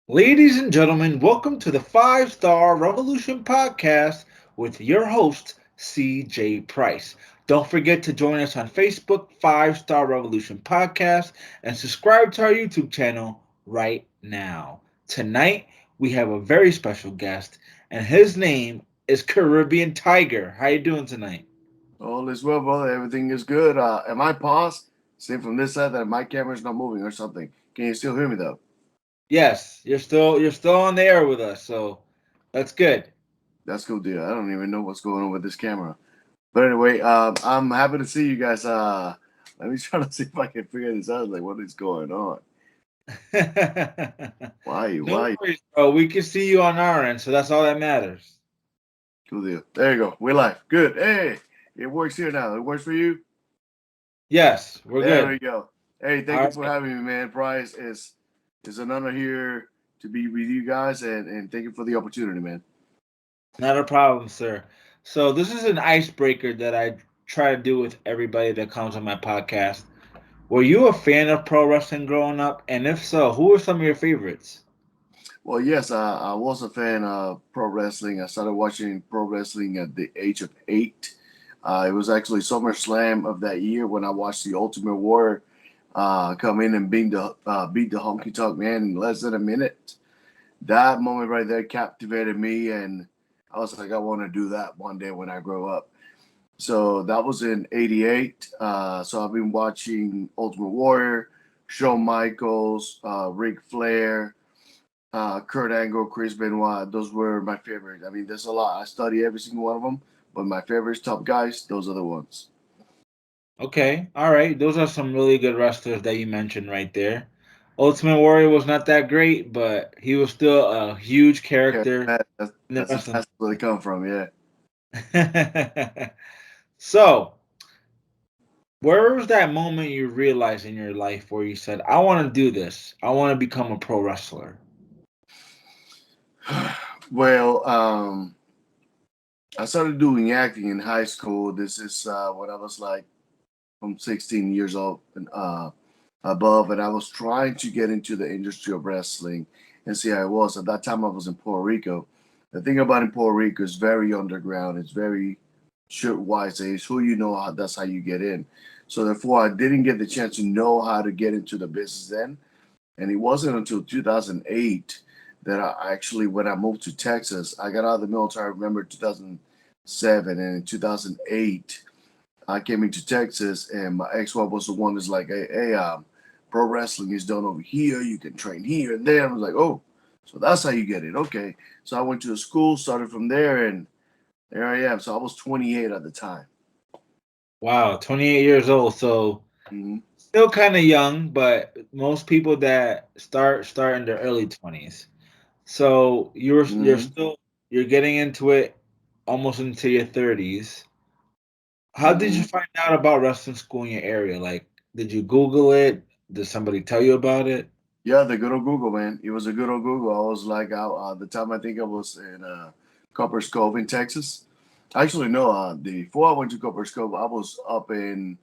Ladies and gentlemen, welcome to the Five Star Revolution podcast with your host, CJ Price. Don't forget to join us on Facebook, Five Star Revolution Podcast, and subscribe to our YouTube channel right now. Tonight, we have a very special guest, and his name is Caribbean Tiger. How you doing tonight? All is well, brother. Everything is good. Am I paused? Seeing from this side that my camera's not moving or something. Can you still hear me though? Yes, you're still on the air with us, so that's good. That's cool, deal. I don't even know what's going on with this camera. But anyway, I'm happy to see you guys. Let me try to see if I can figure this out. Like, what is going on? Why? No Why? worries, bro. We can see you on our end, so that's all that matters. Cool deal. There you go. We're live. Good. Hey, it works here now. It works for you. Yes, we're There we good. go. Hey, thank All you for right. having me, man. Price is an honor here to be with you guys, and thank you for the opportunity, man. Not a problem, sir. So this is an icebreaker that I try to do with everybody that comes on my podcast. Were you a fan of pro wrestling growing up? And if so, who are some of your favorites? Well, yes, I was a fan of pro wrestling. I started watching pro wrestling at the age of 8. It was actually SummerSlam of that year when I watched the Ultimate Warrior come in and beat the Honky Tonk Man in less than a minute. That moment right there captivated me, and I was like, I want to do that one day when I grow up. So that was in '88. So I've been watching Ultimate Warrior, Shawn Michaels, Ric Flair, Kurt Angle, Chris Benoit. Those were my favorites. I mean, there's a lot. I study every single one of them, but my favorites, top guys, those are the ones. Okay, all right. Those are some really good wrestlers that you mentioned right there. Ultimate Warrior was not that great, but he was still a huge character Charismatic. That's, in the that's wrestling. exactly where they come from. Yeah. So, where was that moment you realized in your life where you said, I want to do this? I want to become a pro wrestler? well, I started doing acting in high school. This is when I was like from 16 years old and above, and I was trying to get into the industry of wrestling and see how it was. At that time, I was in Puerto Rico. The thing about in Puerto Rico is very underground. It's very streetwise. It's who you know. How, that's how you get in. So therefore, I didn't get the chance to know how to get into the business then. And it wasn't until 2008 that I actually, when I moved to Texas, I got out of the military. I remember 2007, and in 2008 I came into Texas, and my ex-wife was the one that's like, hey, pro wrestling is done over here. You can train here and there. I was like, oh, so that's how you get it. Okay. So I went to a school, started from there, and there I am. So I was 28 at the time. Wow, 28 years old. So, Mm-hmm. still kind of young, but most people that start in their early 20s. So, Mm-hmm. you're getting into it almost into your 30s. How did you Mm-hmm. find out about wrestling school in your area? Like, did you Google it? Did somebody tell you about it? Yeah, the good old Google, man. It was a good old Google. I was like, the time I think I was in Copper's Cove in Texas. Actually, no, before I went to Copper's Cove, I was up in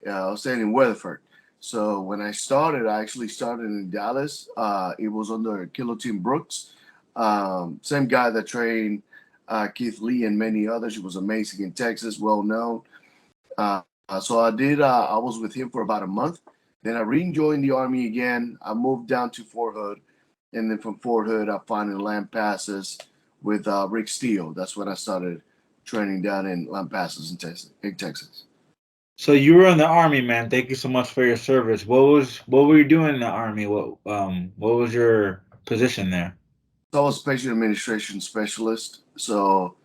I was staying in Weatherford. So when I started, I actually started in Dallas. It was under Kilo Team Brooks, same guy that trained Keith Lee and many others. He was amazing in Texas, well known. So I did. I was with him for about a month. Then I re-joined the army again. I moved down to Fort Hood, and then from Fort Hood, I finally land passes with Rick Steele. That's when I started training down in land passes in Texas. In Texas. So you were in the army, man. Thank you so much for your service. What were you doing in the army? What was your position there? So I was patient administration specialist. So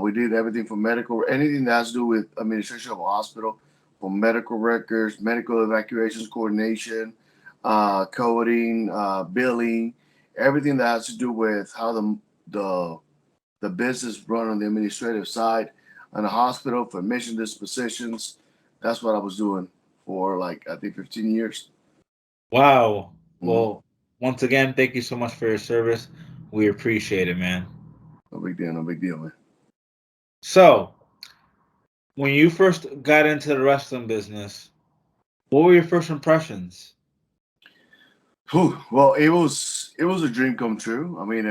we did everything from medical, anything that has to do with administration of a hospital, from medical records, medical evacuations coordination, coding, billing, everything that has to do with how the the business run on the administrative side on the hospital for admission dispositions. That's what I was doing for like I think 15 years. Wow. Mm-hmm. Well, once again, thank you so much for your service. We appreciate it, man. No big deal, no big deal, man. So, when you first got into the wrestling business, what were your first impressions? Whew. Well, it was a dream come true. I mean,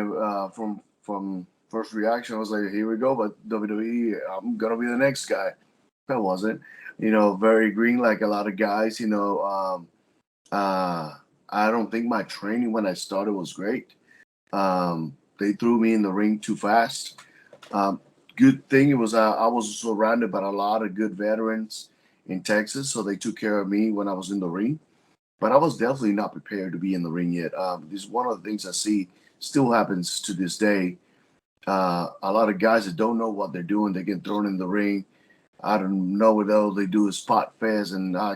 from first reaction, I was like, here we go. But WWE, I'm gonna be the next guy. I wasn't, very green like a lot of guys. Uh, I don't think my training when I started was great. They threw me in the ring too fast. Um, Good thing it was I was surrounded by a lot of good veterans in Texas, so they took care of me when I was in the ring. But I was definitely not prepared to be in the ring yet. This is one of the things I see still happens to this day. A lot of guys that don't know what they're doing, they get thrown in the ring. I don't know what else they do is spot fast, and I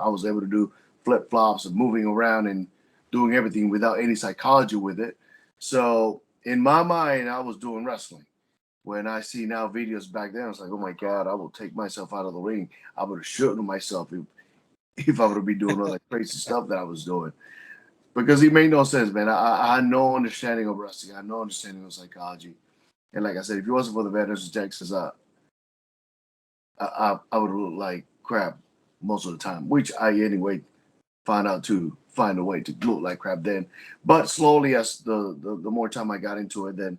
was able to do flip flops and moving around and doing everything without any psychology with it. So in my mind, I was doing wrestling. When I see now videos back then, I was like, oh my god, I will take myself out of the ring. I would have shot myself if I would be doing all that crazy stuff that I was doing because it made no sense, man. I had no understanding of wrestling. I had no understanding of psychology. And like I said, if it wasn't for the veterans of Texas, I would look like crap most of the time, which I anyway find out to find a way to look like crap then. But slowly, as the more time I got into it, then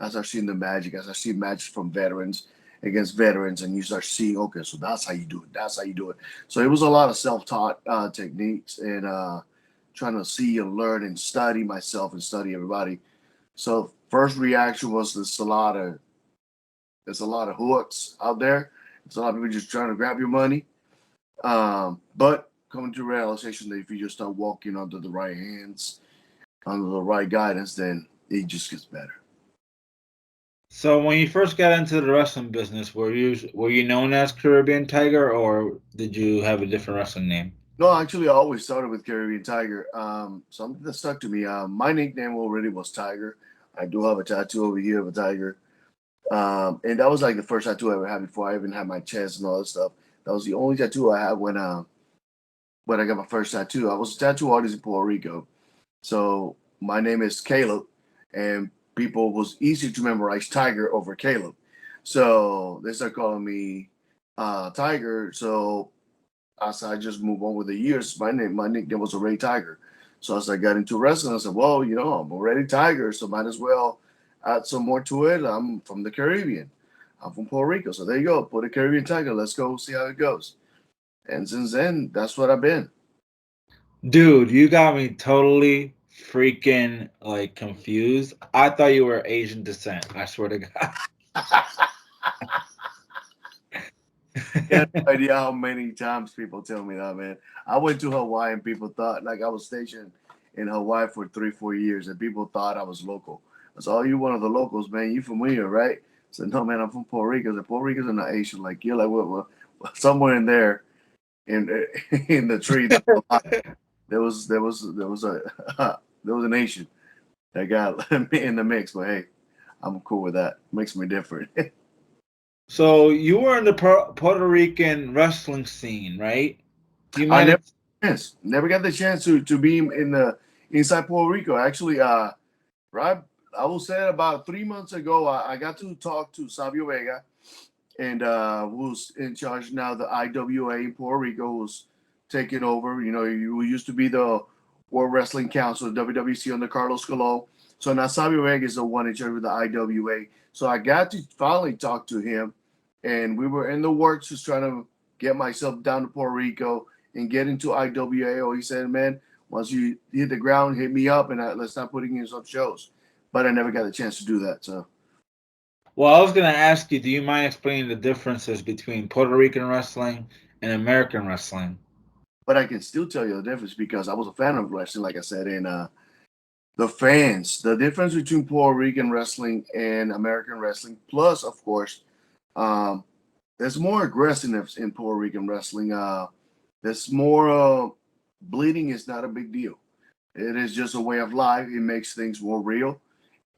as I seen the magic, as I see matches from veterans against veterans, and you start seeing, okay, so that's how you do it. That's how you do it. So it was a lot of self-taught techniques and trying to see and learn and study myself and study everybody. So first reaction was there's a lot of hooks out there. There's a lot of people just trying to grab your money. But coming to realization that if you just start walking under the right hands, under the right guidance, then it just gets better. So when you first got into the wrestling business, were you known as Caribbean Tiger, or did you have a different wrestling name? No, actually, I always started with Caribbean Tiger. Something that stuck to me. My nickname already was Tiger. I do have a tattoo over here of a tiger. And that was like the first tattoo I ever had before I even had my chest and all that stuff. That was the only tattoo I had when I got my first tattoo. I was a tattoo artist in Puerto Rico. So my name is Caleb, and people was easy to memorize Tiger over Caleb. So they started calling me Tiger. So as I just move on with the years, my nickname was already Tiger. So as I got into wrestling, I said, well, I'm already Tiger, so might as well add some more to it. I'm from the Caribbean. I'm from Puerto Rico. So there you go. Put a Caribbean Tiger. Let's go see how it goes. And since then, that's what I've been. Dude, you got me totally freaking like confused. I thought you were Asian descent. I swear to You have God. no idea how many times people tell me that, man. I went to Hawaii and people thought like I was stationed in Hawaii for 3, 4 years, and people thought I was local. I said, "Oh, you one of the locals, man? You from here, right?" I said, "No, man, I'm from Puerto Rico." The Puerto Ricans are not Asian. Like you're like what, somewhere in there in in the tree. There was a there was an Asian that got in the mix, but hey, I'm cool with that. Makes me different. So you were in the Puerto Rican wrestling scene, right? Do you I mind? never never got the chance to be in the inside Puerto Rico. Actually, right, I will say about 3 months ago, I got to talk to Savio Vega, and who's in charge now the IWA in Puerto Rico, who's taking over. You used to be the World Wrestling Council, WWC under Carlos Colon. So now Savio Vega is the one in charge of the IWA. So I got to finally talk to him, and we were in the works just trying to get myself down to Puerto Rico and get into IWA. Or he said, man, once you hit the ground, hit me up, and let's start putting in some shows. But I never got a chance to do that. So, Well, I was gonna ask you, do you mind explaining the differences between Puerto Rican wrestling and American wrestling? but I can still tell you the difference because I was a fan of wrestling, like I said, and the fans, the difference between Puerto Rican wrestling and American wrestling, plus, of course, um, there's more aggressiveness in Puerto Rican wrestling. There's more bleeding is not a big deal. It is just a way of life. It makes things more real,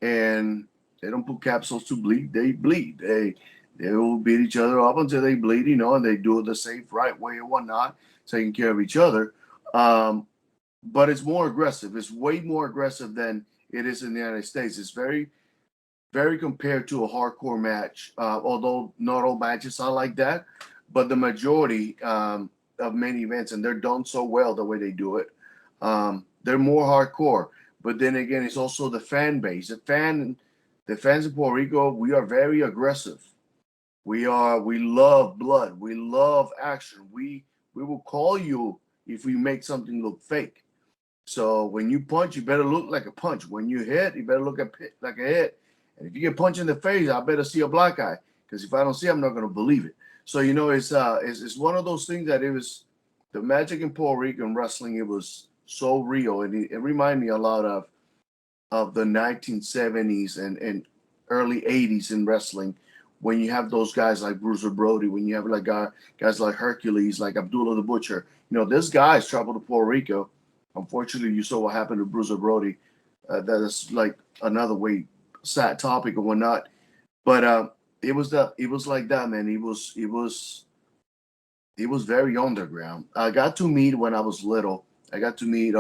and they don't put capsules to bleed. They bleed. They will beat each other up until they bleed, and they do it the safe, right way and whatnot, taking care of each other. Um, but it's more aggressive. It's way more aggressive than it is in the United States. It's very, very compared to a hardcore match. Although not all matches are like that, but the majority of main events, and they're done so well the way they do it. They're more hardcore. But then again, it's also the fan base. The fans in Puerto Rico, we are very aggressive. We love blood. We love action. We will call you if we make something look fake. So when you punch, you better look like a punch. When you hit, you better look like a hit. And if you get punched in the face, I better see a black eye. Because if I don't see, I'm not gonna believe it. So it's one of those things that it was the magic in Puerto Rican wrestling. It was so real, and it reminded me a lot of the 1970s and early 80s in wrestling, when you have those guys like Bruiser Brody, when you have like guys like Hercules, like Abdullah the Butcher. This guy's traveled to Puerto Rico. Unfortunately, you saw what happened to Bruiser Brody. That is like another way sad topic or whatnot. But it was like that, man. He was very underground. I got to meet when I was little. I got to meet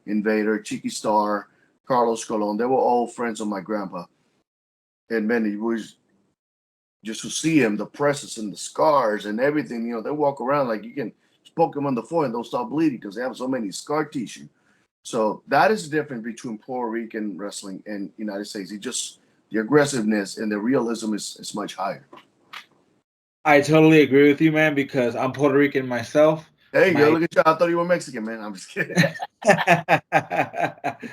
Invader, Chiqui Star, Carlos Colon. They were all friends of my grandpa. And man, it was just to see him, the presses and the scars and everything. They walk around like you can just poke them on the foot and they'll stop bleeding because they have so many scar tissue. So that is the difference between Puerto Rican wrestling and United States. It just the aggressiveness and the realism is much higher. I totally agree with you, man, because I'm Puerto Rican myself. There you go. My Look at you. I thought you were Mexican, man. I'm just kidding.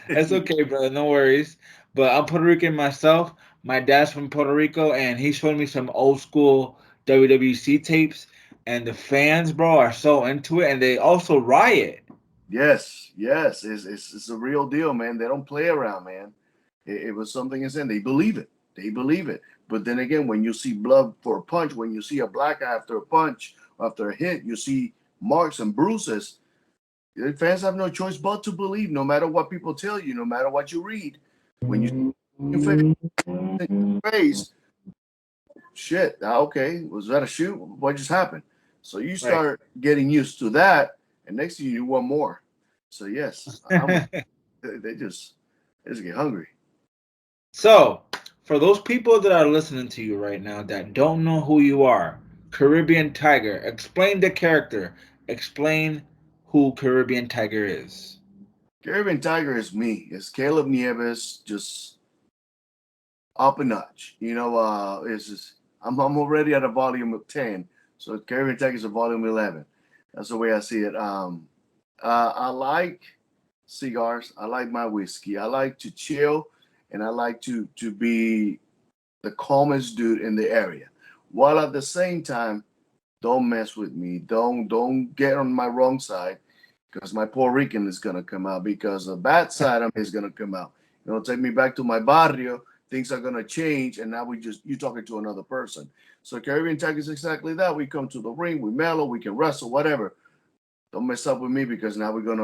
It's okay, brother. No worries. But I'm Puerto Rican myself. My dad's from Puerto Rico, and he showed me some old school WWC tapes. And the fans, bro, are so into it, and they also riot. Yes, yes. It's a real deal, man. They don't play around, man. It was something insane. They believe it. They believe it. But then again, when you see blood for a punch, when you see a black eye after a punch, after a hit, you see marks and bruises. The fans have no choice but to believe, no matter what people tell you, no matter what you read. When you see your face, shit, okay, was that a shoot? What just happened? So you Right. start getting used to that, and next thing you want more. So yes, I'm with they just get hungry. So, for those people that are listening to you right now that don't know who you are, Caribbean Tiger, explain the character. Explain who Caribbean Tiger is. Caribbean Tiger is me. It's Caleb Nieves, just up a notch. It's just I'm already at a volume of 10, so Caribbean Tiger is a volume 11. That's the way I see it. I like cigars. I like my whiskey. I like to chill, and I like to be the calmest dude in the area, while at the same time, don't mess with me. Don't get on my wrong side, because my Puerto Rican is gonna come out, because the bad side of me is gonna come out. Take me back to my barrio. Things are gonna change, and now you talking to another person. So Caribbean Tag is exactly that. We come to the ring, we mellow, we can wrestle, whatever. Don't mess up with me, because now you're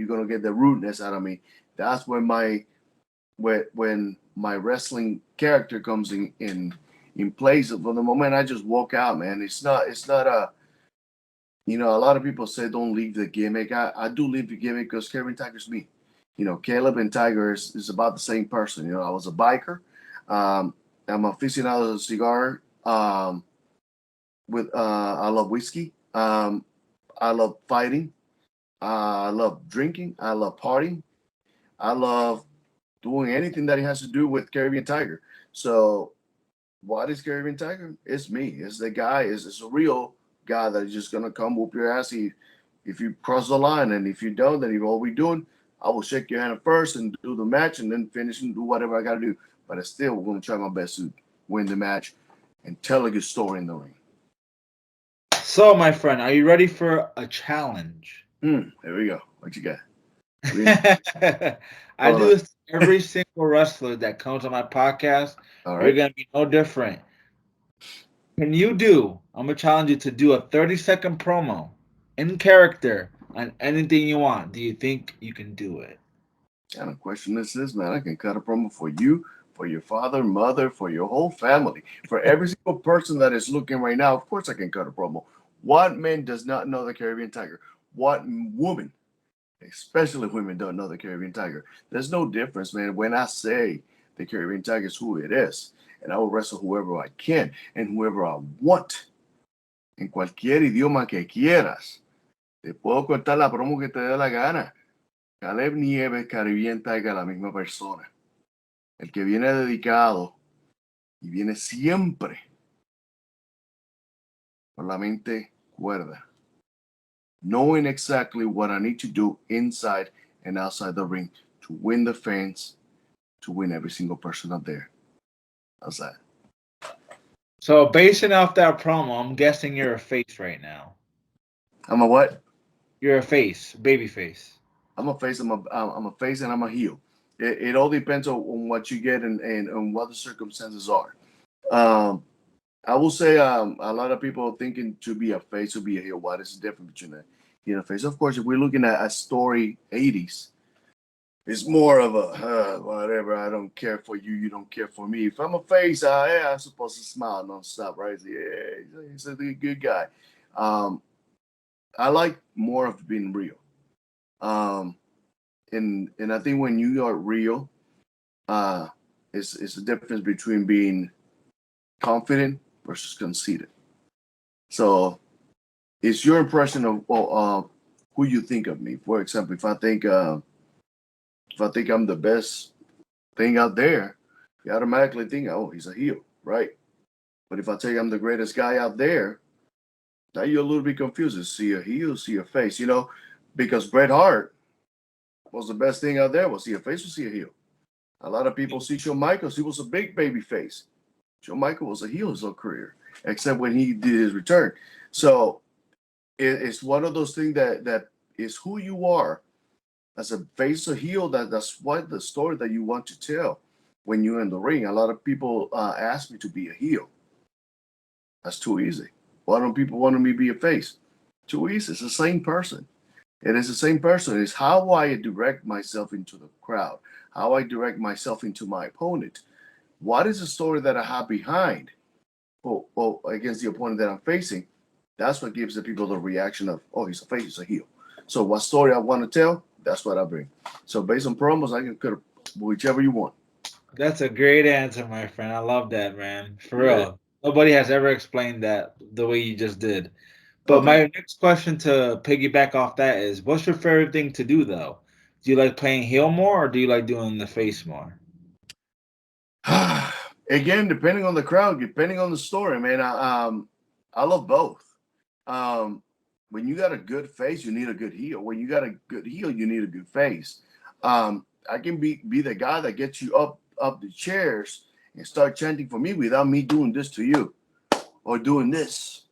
gonna get the rudeness out of me. That's when my wrestling character comes in place. From the moment I just walk out, man, it's not a lot of people say don't leave the gimmick. I do leave the gimmick because Kevin Tiger's me. Caleb and Tiger is about the same person. I was a biker. I'm aficionado of cigar. I love whiskey. I love fighting. I love drinking. I love partying. I love doing anything that it has to do with Caribbean Tiger. So what is Caribbean Tiger? It's me. It's the guy. It's a real guy that's just gonna come whoop your ass if you cross the line, and if you don't, then you all we doing. I will shake your hand first and do the match, and then finish and do whatever I gotta do. But I still gonna try my best to win the match and tell a good story in the ring. So, my friend, are you ready for a challenge? There we go. What you got? I Hold do on. this to every single wrestler that comes on my podcast. All You're right. going to be no different. Can you do, I'm going to challenge you to do a 30-second promo in character on anything you want. Do you think you can do it? Kind of question this is, man. I can cut a promo for you, for your father, mother, for your whole family, for every single person that is looking right now. Of course, I can cut a promo. What man does not know the Caribbean Tiger? What woman, especially women, don't know the Caribbean Tiger? There's no difference, man. When I say the Caribbean Tiger is who it is, and I will wrestle whoever I can and whoever I want, en cualquier idioma que quieras. Te puedo cortar la promo que te dé la gana. Caleb Nieves, Caribian Tiger, la misma persona. El que viene dedicado y viene siempre con la mente cuerda. Knowing exactly what I need to do inside and outside the ring to win the fans, to win every single person out there. How's that? So basing off that promo, I'm guessing you're a face right now. I'm a what? You're a face, baby face. I'm a face. I'm a face, and I'm a heel. It all depends on what you get and on what the circumstances are. Um, I will say a lot of people thinking to be a face or be a heel. What is the difference between a heel and a face? Of course, if we're looking at a story 80s, it's more of a whatever. I don't care for you. You don't care for me. If I'm a face, yeah, I'm supposed to smile nonstop, right? Yeah, he's a good guy. Um, I like more of being real. Um, and I think when you are real, uh, it's the difference between being confident versus conceited. So it's your impression of who you think of me. For example, if I think I'm the best thing out there, you automatically think, oh, he's a heel, right? But if I tell you I'm the greatest guy out there, now you're a little bit confused. Is he a heel? See a face? Because Bret Hart was the best thing out there. Was he a face? Was he a heel? A lot of people see Shawn Michaels. He was a big baby face. Shawn Michaels was a heel his whole career, except when he did his return. So it's one of those things that is who you are as a face or heel. That's what the story that you want to tell when you're in the ring. A lot of people ask me to be a heel. That's too easy. Why don't people want me to be a face? Too easy. It's the same person. It is the same person. It's how I direct myself into the crowd, how I direct myself into my opponent. What is the story that I have behind against the opponent that I'm facing? That's what gives the people the reaction of, oh, he's a face, he's a heel. So what story I want to tell, that's what I bring. So based on promos, I can cut whichever you want. That's a great answer, my friend. I love that, man. For Yeah. real. Nobody has ever explained that the way you just did. Oh, But thank my next question to piggyback off that is, what's your favorite thing to do though? Do you like playing heel more or do you like doing the face more? you. Again, depending on the crowd, depending on the story, man. I love both. Um, when you got a good face, you need a good heel. When you got a good heel, you need a good face. I can be the guy that gets you up the chairs and start chanting for me without me doing this to you or doing this.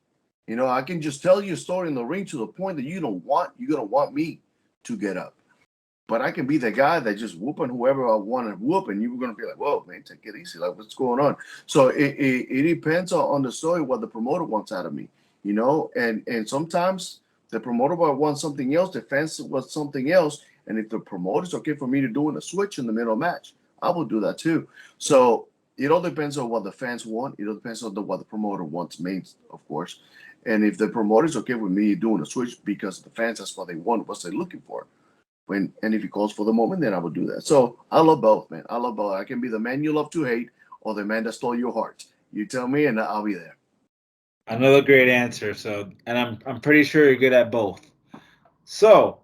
I can just tell you a story in the ring to the point that you're gonna want me to get up. But I can be the guy that just whooping whoever I want to whoop, and you were gonna be like, "Whoa, man, take it easy. Like, what's going on?" So it depends on the story what the promoter wants out of me, and sometimes the promoter might want something else, the fans want something else, and if the promoter's okay for me to do a switch in the middle of the match, I will do that too. So it all depends on what the fans want. It all depends on what the promoter wants, me, of course. And if the promoter's okay with me doing a switch because the fans, that's what they want, what they're looking for and if he calls for the moment, then I would do that. So I love both, man. I love both. I can be the man you love to hate or the man that stole your heart. You tell me, and I'll be there. Another great answer. So, and I'm pretty sure you're good at both. So,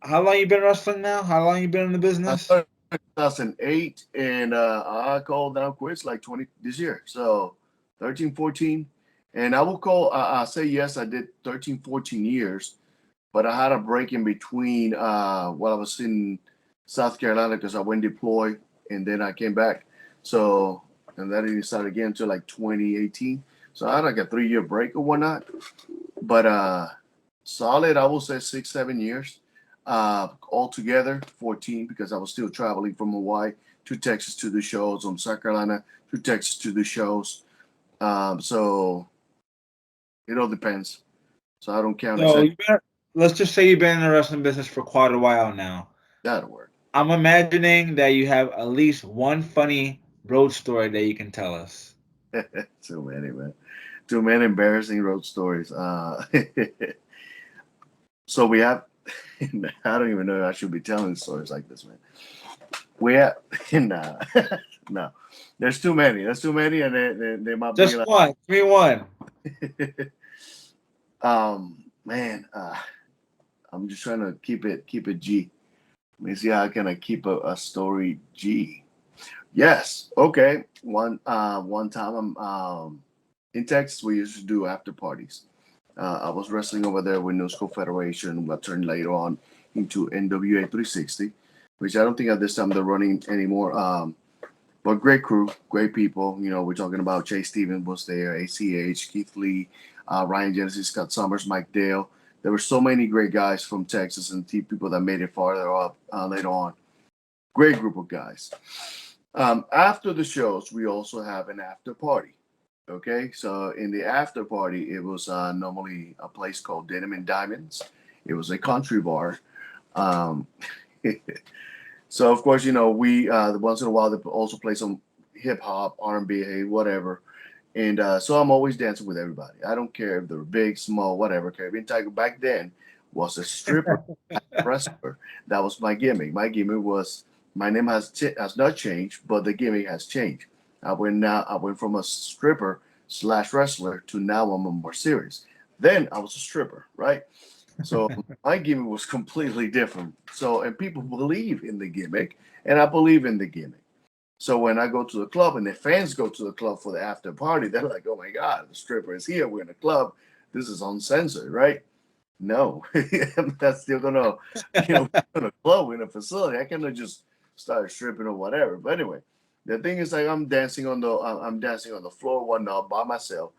how long you been wrestling now? How long you been in the I business? started in 2008, and I called down quits like 20 this year. So 13, 14. And I will call, I say yes, I did 13, 14 years, but I had a break in between while I was in South Carolina because I went deployed and then I came back. So, and that didn't start again until like 2018. So I had like a 3 year break or whatnot. But solid, I will say 6, 7 years. Altogether 14 because I was still traveling from Hawaii to Texas to the shows, from South Carolina to Texas to the shows. So it all depends. So I don't count So, exactly. let's just say you've been in the wrestling business for quite a while now. That'll work. I'm imagining that you have at least one funny road story that you can tell us. Too many, man. Too many embarrassing road stories. So we have. I don't even know if I should be telling stories like this, man. We have. Nah, no. There's too many. There's too many, and they might be Just like. one. Give me one. Man, I'm just trying to keep it G. Let me see how can I keep a story G. Yes. Okay. One time I'm in Texas. We used to do after parties. I was wrestling over there with New School Federation, but turned later on into NWA 360, which I don't think at this time they're running anymore. But great crew, great people. You know, we're talking about Chase Stevens was there, ACH, Keith Lee, Ryan Genesis, Scott Summers, Mike Dale. There were so many great guys from Texas and people that made it farther up later on. Great group of guys. After the shows, we also have an after party. Okay, so in the after party, it was normally a place called Denim and Diamonds. It was a country bar. Um, so of course, you know, we once in a while they also play some hip hop, R&B, hey, whatever. And so I'm always dancing with everybody. I don't care if they're big, small, whatever. Caribbean Tiger back then was a stripper, wrestler. That was my gimmick. My gimmick was my name has not changed, but the gimmick has changed. I went from a stripper slash wrestler to now I'm a more serious. Then I was a stripper, right? So my gimmick was completely different. So and people believe in the gimmick, and I believe in the gimmick. So when I go to the club and the fans go to the club for the after party, they're like, "Oh my God, the stripper is here. We're in a club. This is uncensored, right?" No, I'm not still gonna, in a club in a facility. I cannot just start stripping or whatever. But anyway, the thing is, like, I'm dancing on the floor one night by myself.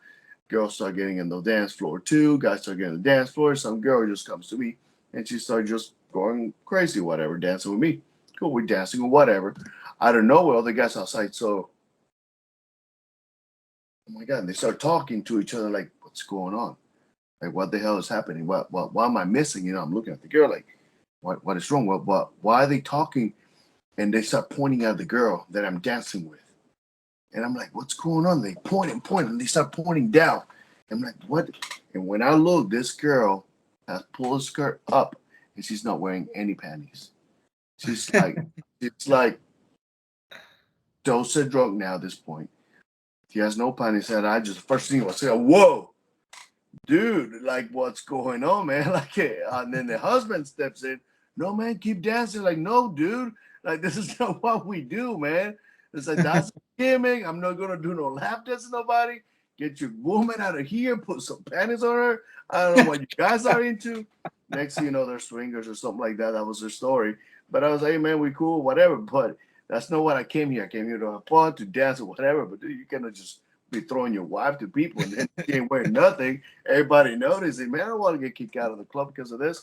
Girls start getting in the dance floor too. Guys start getting in the dance floor. Some girl just comes to me and she started just going crazy, whatever, dancing with me. Cool, we're dancing or whatever. Out of nowhere, the guys outside. So, oh my God, and they start talking to each other like, what's going on? Like, what the hell is happening? Why am I missing? You know, I'm looking at the girl like, what is wrong? Why are they talking? And they start pointing at the girl that I'm dancing with. And I'm like, what's going on? They point and point, and they start pointing down. I'm like, what? And when I look, this girl has pulled her skirt up, and she's not wearing any panties. She's like, it's like dosed drunk now at this point. She has no panties, and I just first thing I say, whoa, dude, like what's going on, man? Like, and then the husband steps in. No, man, keep dancing. Like, no, dude, like this is not what we do, man. It's like that's a gimmick. I'm not gonna do no lap dance to nobody. Get your woman out of here. Put some panties on her. I don't know what you guys are into. Next thing you know, they're swingers or something like that. That was their story. But I was like, hey, man, we cool, whatever. But that's not what I came here. I came here to have fun, to dance or whatever. But dude, you cannot just be throwing your wife to people and then she ain't wearing nothing. Everybody noticing, man, I don't want to get kicked out of the club because of this.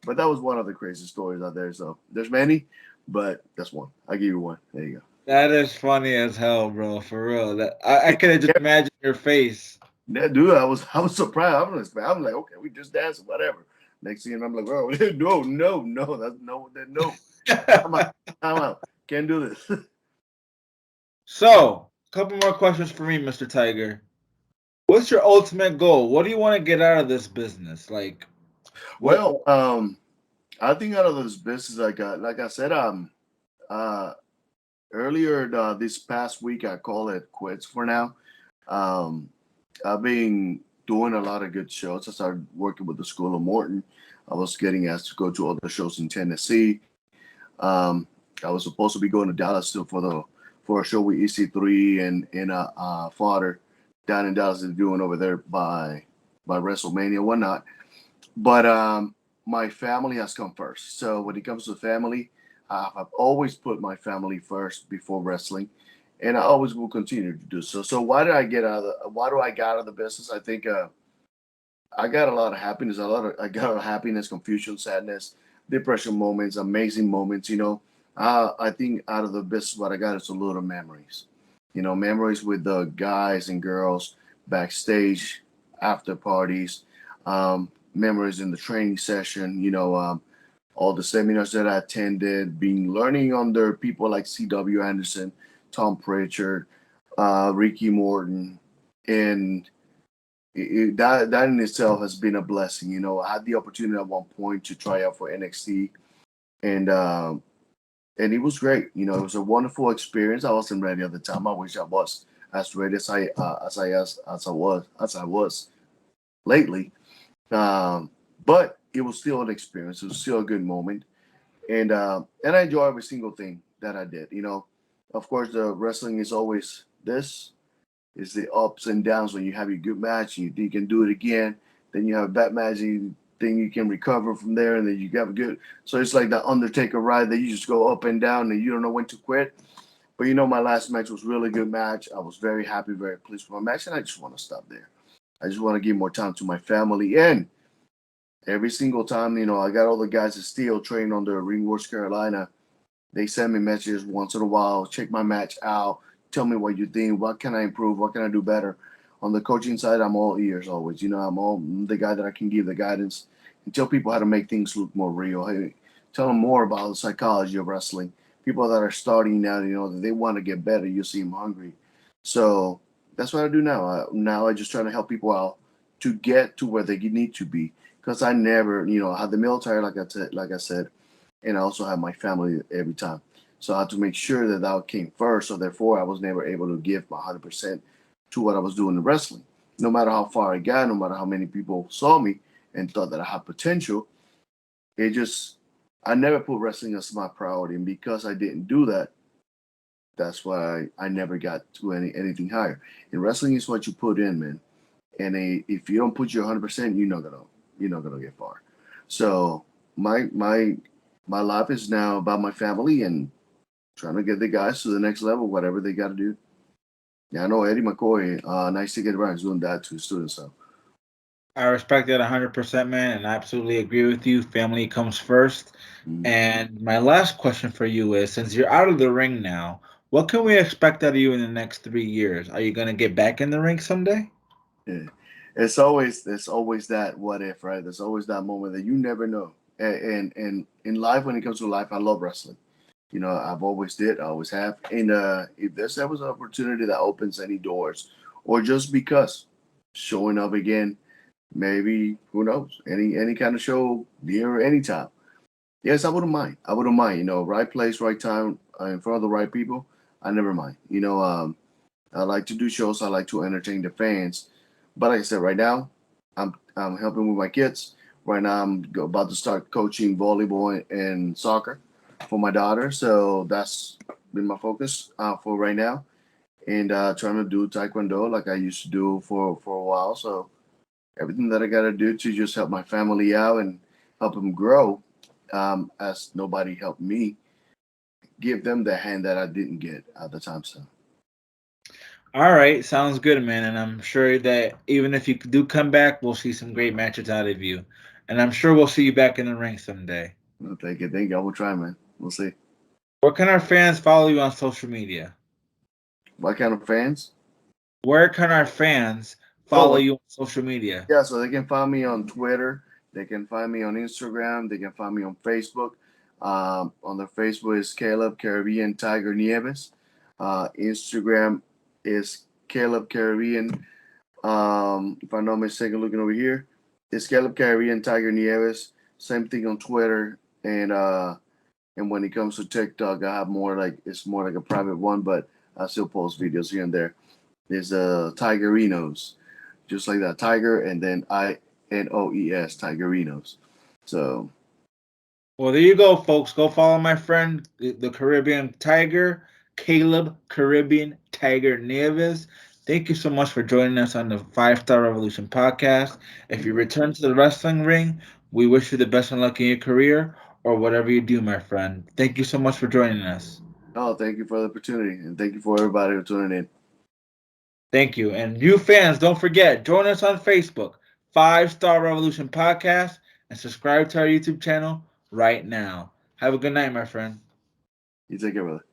But that was one of the crazy stories out there. So there's many, but that's one. I'll give you one. There you That is funny as hell, bro. For real. That I could have just go. imagined your face. Yeah, dude, I was surprised. I'm like, okay, we just dancing, whatever. Next thing you know, I'm like, oh, no, that's no. Time out, time out. Can't do this. So, a couple more questions for me, Mr. Tiger. What's your ultimate goal? What do you want to get out of this business? Like, what? Well, I think out of this business, like I said, uh, earlier this past week, I call it quits for now. Um, I've been doing a lot of good shows. I started working with the School of Morton. I was getting asked to go to other shows in Tennessee. Um, I was supposed to be going to Dallas still for a show with EC3 and Fodder down in Dallas they're doing over there by WrestleMania and whatnot. But my family has come first. So when it comes to family, I've always put my family first before wrestling, and I always will continue to do so. So why do I get out of the business? I think I got a lot of happiness, I got a lot of happiness, confusion, sadness, depression moments, amazing moments. I think out of the business, what I got is a lot of memories. Memories with the guys and girls backstage, after parties, memories in the training session. All the seminars that I attended, being learning under people like C.W. Anderson, Tom Pritchard, Ricky Morton, and that in itself has been a blessing. I had the opportunity at one point to try out for NXT, and and it was great. It was a wonderful experience. I wasn't ready at the time. I wish I was as ready as I was lately. Um, but it was still an experience. It was still a good moment. and I enjoy every single thing that I did. Of course, the wrestling is always this is the ups and downs when you have your good match, you can do it again. Then you have a bad match, and you think you can recover from there, and then you have a good. So it's like the Undertaker ride that you just go up and down, and you don't know when to quit. But my last match was really good match. I was very happy, very pleased with my match, and I just want to stop there. I just want to give more time to my family, and every single time, I got all the guys that still train on the Ring Wars Carolina. They send me messages once in a while, check my match out, tell me what you think, what can I improve, what can I do better. On the coaching side, I'm all ears always. I'm the guy that I can give the guidance and tell people how to make things look more real. Hey, tell them more about the psychology of wrestling. People that are starting now, that they want to get better. You see them hungry. So that's what I do now. Now I just try to help people out to get to where they need to be. Because I never, I had the military, like I said, and I also have my family every time. So I had to make sure that that came first. So therefore, I was never able to give my 100% to what I was doing in wrestling. No matter how far I got, no matter how many people saw me and thought that I had potential, it just I never put wrestling as my priority. And because I didn't do that, that's why I never got to anything higher. And wrestling is what you put in, man. And if you don't put your 100%, you're not gonna get far. So my life is now about my family and trying to get the guys to the next level, whatever they got to do. Yeah, I know Eddie McCoy, nice to get around, is doing that to his students. So, I respect that 100%, man, and I absolutely agree with you. Family comes first. mm, And my last question for you is, since you're out of the ring now, what can we expect out of you in the next 3 years? Are you going to get back in the ring someday? yeah. It's always that what if, right? There's always that moment that you never know. And in life, when it comes to life, I love wrestling. I've always did, I always have. And if there's ever an opportunity that opens any doors, or just because showing up again, maybe who knows, any kind of show near any time. Yes, I wouldn't mind. I wouldn't mind. Right place, right time, in front of the right people. I never mind. I like to do shows. I like to entertain the fans. But like I said, right now, I'm helping with my kids. Right now, I'm about to start coaching volleyball and soccer for my daughter. So that's been my focus for right now, and trying to do taekwondo like I used to do for a while. So everything that I got to do to just help my family out and help them grow, as nobody helped me, give them the hand that I didn't get at the time. So, All right, sounds good, man. And I'm sure that even if you do come back, we'll see some great matches out of you. And I'm sure we'll see you back in the ring someday. well, thank you. I will try, man. We'll see. Where can our fans follow you on social media? What kind of fans? Where can our fans Oh, follow you on social media? yeah. So they can find me on Twitter. They can find me on Instagram. They can find me on Facebook. On the Facebook is Caleb Caribbean Tiger Nieves. Instagram is Caleb Caribbean. If I'm not mistaken, looking over here, it's Caleb Caribbean Tiger Nieves. Same thing on Twitter, and when it comes to TikTok, I have more like it's more like a private one, but I still post videos here and there. There's Tigerinos, just like that Tiger, and then Inoes Tigerinos. So Well, there you go, folks. Go follow my friend, the Caribbean Tiger, Caleb Caribbean Tiger Nieves. Thank you so much for joining us on the Five Star Revolution podcast. If you return to the wrestling ring, we wish you the best of luck in your career or whatever you do, my friend. Thank you so much for joining us. oh, thank you for the opportunity, and thank you for everybody for tuning in. Thank you. And you fans, don't forget, join us on Facebook, Five Star Revolution Podcast, and subscribe to our YouTube channel right now. Have a good night, my friend. You take care, brother.